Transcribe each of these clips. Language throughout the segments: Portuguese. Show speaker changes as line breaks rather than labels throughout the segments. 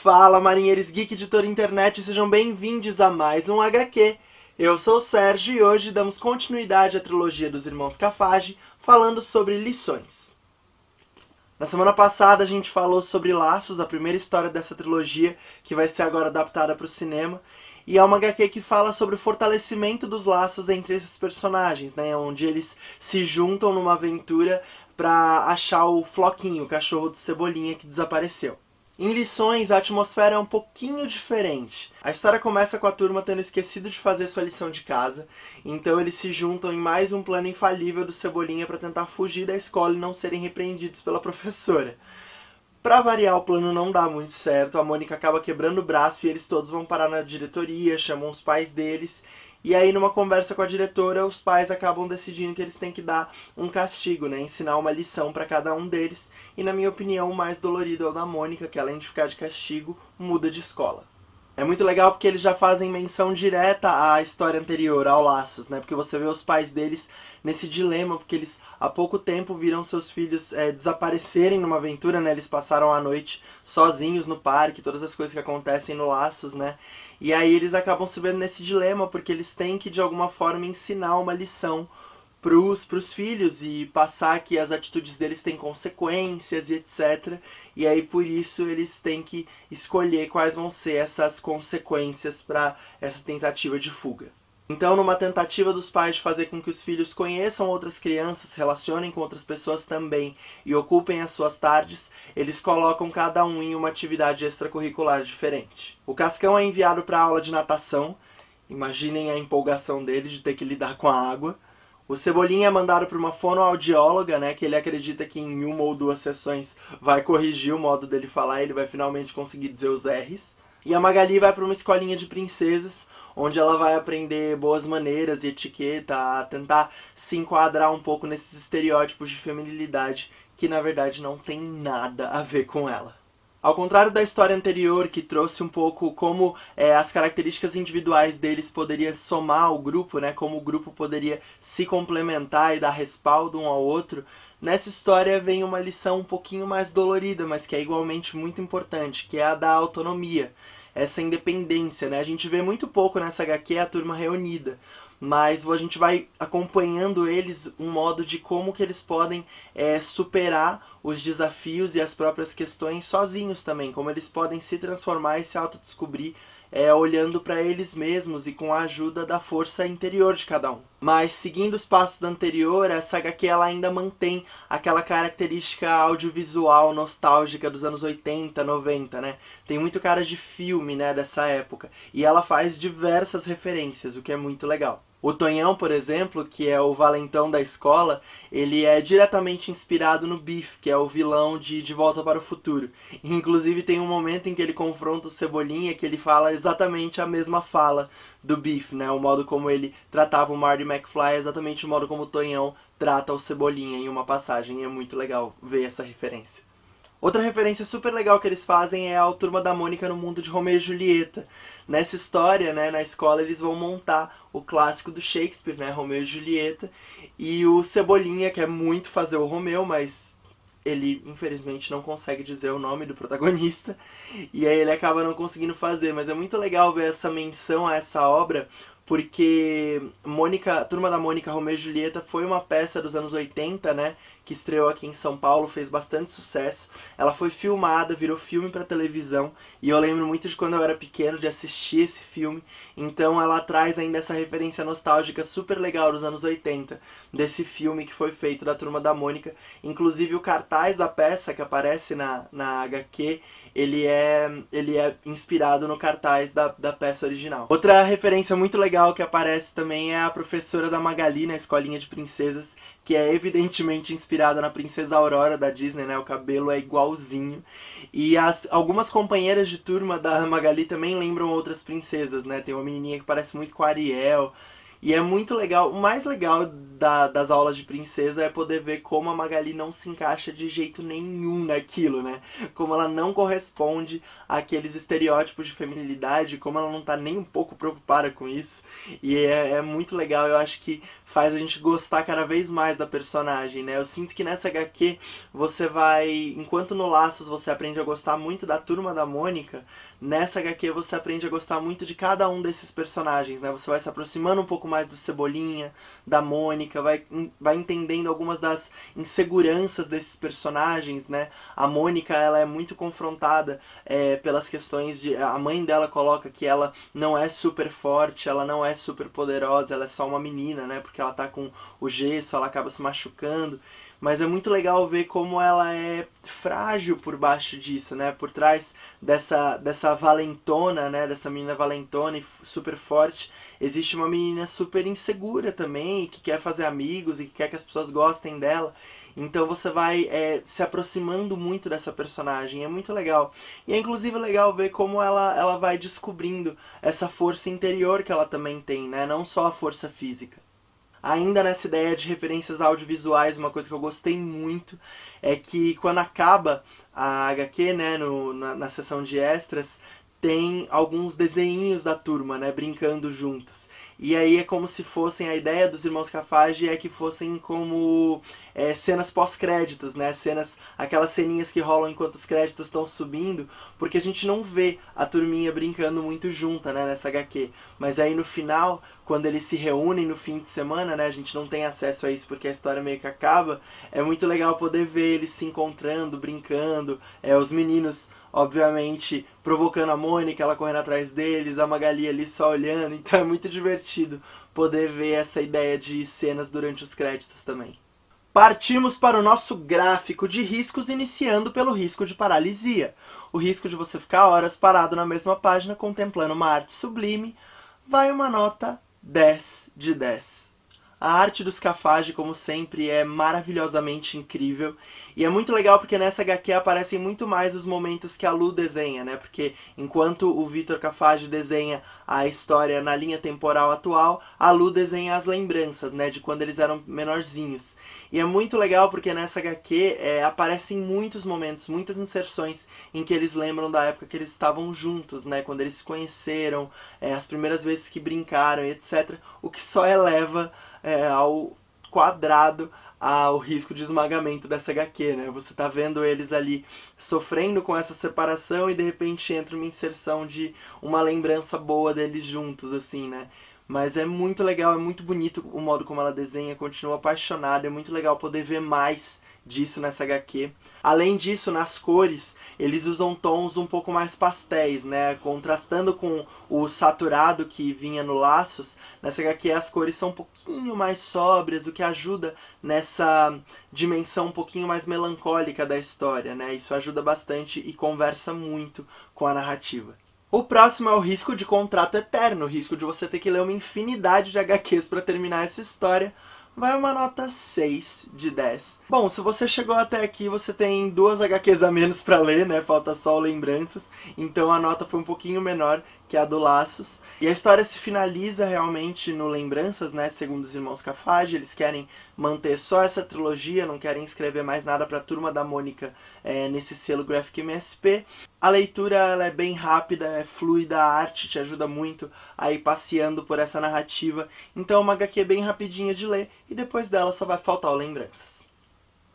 Fala, marinheiros geek, editor internet, sejam bem-vindos a mais um HQ. Eu sou o Sérgio e hoje damos continuidade à trilogia dos Irmãos Cafage, falando sobre lições. Na semana passada a gente falou sobre Laços, a primeira história dessa trilogia, que vai ser agora adaptada para o cinema. E é uma HQ que fala sobre o fortalecimento dos laços entre esses personagens, né? Onde eles se juntam numa aventura para achar o Floquinho, o cachorro de Cebolinha que desapareceu. Em Lições, a atmosfera é um pouquinho diferente. A história começa com a turma tendo esquecido de fazer sua lição de casa, então eles se juntam em mais um plano infalível do Cebolinha para tentar fugir da escola e não serem repreendidos pela professora. Pra variar, o plano não dá muito certo, a Mônica acaba quebrando o braço e eles todos vão parar na diretoria, chamam os pais deles. E aí, numa conversa com a diretora, os pais acabam decidindo que eles têm que dar um castigo, né? Ensinar uma lição para cada um deles. E, na minha opinião, o mais dolorido é o da Mônica, que além de ficar de castigo, muda de escola. É muito legal porque eles já fazem menção direta à história anterior, ao Laços, né? Porque você vê os pais deles nesse dilema, porque eles há pouco tempo viram seus filhos desaparecerem numa aventura, né? Eles passaram a noite sozinhos no parque, todas as coisas que acontecem no Laços, né? E aí eles acabam se vendo nesse dilema, porque eles têm que, de alguma forma, ensinar uma lição pros filhos e passar que as atitudes deles têm consequências e etc. E aí por isso eles têm que escolher quais vão ser essas consequências para essa tentativa de fuga. Então, numa tentativa dos pais de fazer com que os filhos conheçam outras crianças, se relacionem com outras pessoas também e ocupem as suas tardes, eles colocam cada um em uma atividade extracurricular diferente. O Cascão é enviado para a aula de natação, imaginem a empolgação dele de ter que lidar com a água. O Cebolinha é mandado para uma fonoaudióloga, né, que ele acredita que em uma ou duas sessões vai corrigir o modo dele falar e ele vai finalmente conseguir dizer os R's. E a Magali vai para uma escolinha de princesas, onde ela vai aprender boas maneiras e etiqueta, a tentar se enquadrar um pouco nesses estereótipos de feminilidade que na verdade não tem nada a ver com ela. Ao contrário da história anterior, que trouxe um pouco como as características individuais deles poderiam somar ao grupo, né, como o grupo poderia se complementar e dar respaldo um ao outro, nessa história vem uma lição um pouquinho mais dolorida, mas que é igualmente muito importante, que é a da autonomia, essa independência, né? A gente vê muito pouco nessa HQ a turma reunida, mas a gente vai acompanhando eles um modo de como que eles podem superar os desafios e as próprias questões sozinhos também, como eles podem se transformar e se autodescobrir olhando para eles mesmos e com a ajuda da força interior de cada um. Mas seguindo os passos da anterior, essa HQ ela ainda mantém aquela característica audiovisual nostálgica dos anos 80, 90, né? Tem muito cara de filme, né, dessa época. E ela faz diversas referências, o que é muito legal. O Tonhão, por exemplo, que é o valentão da escola, ele é diretamente inspirado no Biff, que é o vilão de Volta para o Futuro. E, inclusive tem um momento em que ele confronta o Cebolinha que ele fala exatamente a mesma fala do Biff, né? O modo como ele tratava o Marty McFly é exatamente o modo como o Tonhão trata o Cebolinha em uma passagem. E é muito legal ver essa referência. Outra referência super legal que eles fazem é a Turma da Mônica no mundo de Romeu e Julieta. Nessa história, né, na escola, eles vão montar o clássico do Shakespeare, né, Romeu e Julieta. E o Cebolinha quer muito fazer o Romeu, mas ele, infelizmente, não consegue dizer o nome do protagonista. E aí ele acaba não conseguindo fazer. Mas é muito legal ver essa menção a essa obra, porque Turma da Mônica, Romeu e Julieta foi uma peça dos anos 80, né, que estreou aqui em São Paulo, fez bastante sucesso. Ela foi filmada, virou filme para televisão, e eu lembro muito de quando eu era pequeno de assistir esse filme. Então ela traz ainda essa referência nostálgica super legal dos anos 80, desse filme que foi feito da Turma da Mônica. Inclusive o cartaz da peça que aparece na HQ, ele é inspirado no cartaz da peça original. Outra referência muito legal que aparece também é a professora da Magali na Escolinha de Princesas, que é evidentemente inspirada na Princesa Aurora da Disney, né? O cabelo é igualzinho. E algumas companheiras de turma da Magali também lembram outras princesas, né? Tem uma menininha que parece muito com a Ariel. E é muito legal, o mais legal das aulas de princesa é poder ver como a Magali não se encaixa de jeito nenhum naquilo, né? Como ela não corresponde àqueles estereótipos de feminilidade, como ela não tá nem um pouco preocupada com isso. E é muito legal, eu acho que faz a gente gostar cada vez mais da personagem, né? Eu sinto que nessa HQ você vai, enquanto no Laços você aprende a gostar muito da Turma da Mônica, nessa HQ você aprende a gostar muito de cada um desses personagens, né? Você vai se aproximando um pouco mais do Cebolinha, da Mônica, vai entendendo algumas das inseguranças desses personagens, né? A Mônica, ela é muito confrontada pelas questões de... A mãe dela coloca que ela não é super forte, ela não é super poderosa, ela é só uma menina, né? Porque ela tá com o gesso, ela acaba se machucando. Mas é muito legal ver como ela é frágil por baixo disso, né? Por trás dessa valentona, né? Dessa menina valentona e super forte, existe uma menina super insegura também, que quer fazer amigos e que quer que as pessoas gostem dela. Então você vai se aproximando muito dessa personagem, é muito legal. E é inclusive legal ver como ela vai descobrindo essa força interior que ela também tem, né? Não só a força física. Ainda nessa ideia de referências audiovisuais, uma coisa que eu gostei muito é que quando acaba a HQ, né, na sessão de extras, tem alguns desenhinhos da turma, né, brincando juntos. E aí é como se fossem, a ideia dos irmãos Cafage é que fossem como cenas pós-créditos, né, aquelas ceninhas que rolam enquanto os créditos estão subindo, porque a gente não vê a turminha brincando muito junta, né, nessa HQ. Mas aí no final, quando eles se reúnem no fim de semana, né, a gente não tem acesso a isso porque a história meio que acaba, é muito legal poder ver eles se encontrando, brincando, os meninos, obviamente, provocando a Mônica, ela correndo atrás deles, a Magali ali só olhando, então é muito divertido poder ver essa ideia de cenas durante os créditos também. Partimos para o nosso gráfico de riscos, iniciando pelo risco de paralisia. O risco de você ficar horas parado na mesma página contemplando uma arte sublime, vai uma nota 10 de 10. A arte dos Cafage, como sempre, é maravilhosamente incrível. E é muito legal porque nessa HQ aparecem muito mais os momentos que a Lu desenha, né? Porque enquanto o Vitor Cafage desenha a história na linha temporal atual, a Lu desenha as lembranças, né? De quando eles eram menorzinhos. E é muito legal porque nessa HQ aparecem muitos momentos, muitas inserções em que eles lembram da época que eles estavam juntos, né? Quando eles se conheceram, as primeiras vezes que brincaram e etc. O que só eleva ao quadrado ao risco de esmagamento dessa HQ, né? Você tá vendo eles ali sofrendo com essa separação e de repente entra uma inserção de uma lembrança boa deles juntos, assim, né? Mas é muito legal, é muito bonito o modo como ela desenha, continuo apaixonado, é muito legal poder ver mais disso nessa HQ. Além disso, nas cores, eles usam tons um pouco mais pastéis, né? Contrastando com o saturado que vinha no Laços, nessa HQ as cores são um pouquinho mais sóbrias, o que ajuda nessa dimensão um pouquinho mais melancólica da história, né? Isso ajuda bastante e conversa muito com a narrativa. O próximo é o risco de contrato eterno, o risco de você ter que ler uma infinidade de HQs para terminar essa história. Vai uma nota 6 de 10. Bom, se você chegou até aqui, você tem 2 HQs a menos pra ler, né? Falta só o Lembranças. Então a nota foi um pouquinho menor que a do Laços. E a história se finaliza realmente no Lembranças, né? Segundo os irmãos Cafage, eles querem manter só essa trilogia, não querem escrever mais nada pra Turma da Mônica nesse selo Graphic MSP. A leitura ela é bem rápida, é fluida, a arte te ajuda muito a ir passeando por essa narrativa. Então é uma HQ bem rapidinha de ler e depois dela só vai faltar o Lembranças.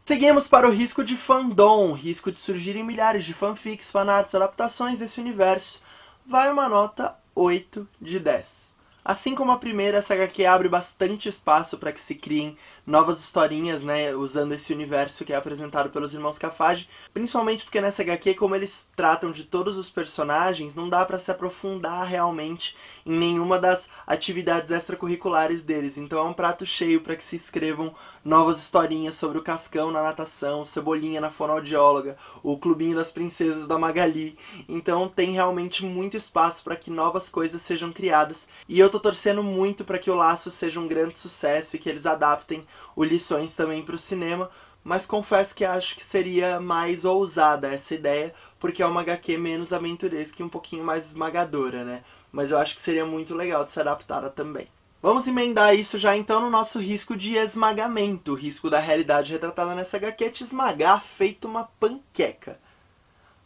Seguimos para o risco de fandom, risco de surgirem milhares de fanfics, fanarts, adaptações desse universo. Vai uma nota 8 de 10. Assim como a primeira, essa HQ abre bastante espaço para que se criem novas historinhas, né, usando esse universo que é apresentado pelos irmãos Cafage, principalmente porque nessa HQ, como eles tratam de todos os personagens, não dá para se aprofundar realmente em nenhuma das atividades extracurriculares deles, então é um prato cheio para que se escrevam novas historinhas sobre o Cascão na natação, o Cebolinha na fonoaudióloga, o Clubinho das Princesas da Magali, então tem realmente muito espaço para que novas coisas sejam criadas, e eu tô torcendo muito para que o Laço seja um grande sucesso e que eles adaptem o Lições também para o cinema, mas confesso que acho que seria mais ousada essa ideia, porque é uma HQ menos aventuresca e um pouquinho mais esmagadora, né? Mas eu acho que seria muito legal de ser adaptada também. Vamos emendar isso já então no nosso risco de esmagamento, o risco da realidade retratada nessa HQ te esmagar feito uma panqueca.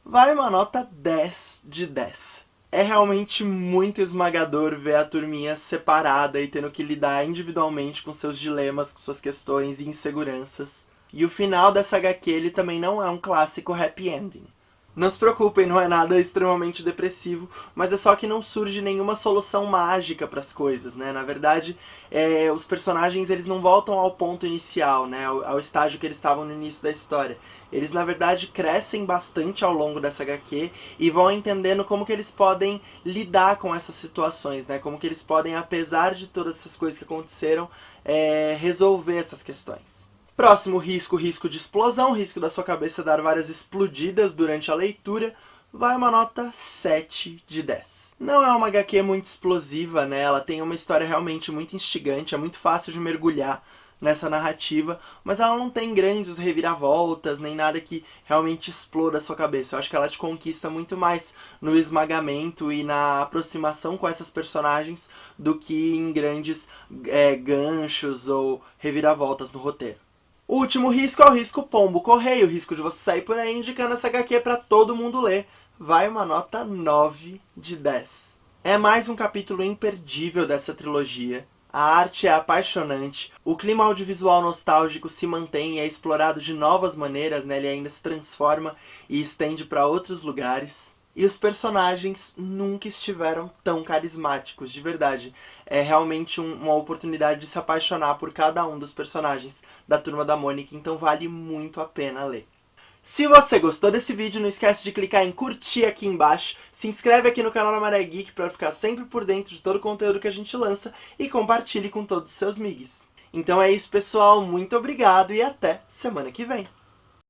Vai uma nota 10 de 10. É realmente muito esmagador ver a turminha separada e tendo que lidar individualmente com seus dilemas, com suas questões e inseguranças. E o final dessa HQ ele também não é um clássico happy ending. Não se preocupem, não é nada extremamente depressivo, mas é só que não surge nenhuma solução mágica para as coisas, né? Na verdade, os personagens eles não voltam ao ponto inicial, né? Ao estágio que eles estavam no início da história. Eles, na verdade, crescem bastante ao longo dessa HQ e vão entendendo como que eles podem lidar com essas situações, né? Como que eles podem, apesar de todas essas coisas que aconteceram, resolver essas questões. Próximo risco, risco de explosão, risco da sua cabeça dar várias explodidas durante a leitura, vai uma nota 7 de 10. Não é uma HQ muito explosiva, né? Ela tem uma história realmente muito instigante, é muito fácil de mergulhar nessa narrativa, mas ela não tem grandes reviravoltas, nem nada que realmente exploda a sua cabeça. Eu acho que ela te conquista muito mais no esmagamento e na aproximação com essas personagens do que em grandes ganchos ou reviravoltas no roteiro. O último risco é o risco pombo-correio, o risco de você sair por aí indicando essa HQ para todo mundo ler. Vai uma nota 9 de 10. É mais um capítulo imperdível dessa trilogia. A arte é apaixonante, o clima audiovisual nostálgico se mantém e é explorado de novas maneiras, né? Ele ainda se transforma e estende para outros lugares. E os personagens nunca estiveram tão carismáticos, de verdade. É realmente uma oportunidade de se apaixonar por cada um dos personagens da Turma da Mônica, então vale muito a pena ler. Se você gostou desse vídeo, não esquece de clicar em curtir aqui embaixo, se inscreve aqui no canal da Maré Geek para ficar sempre por dentro de todo o conteúdo que a gente lança e compartilhe com todos os seus migs. Então é isso, pessoal, muito obrigado e até semana que vem!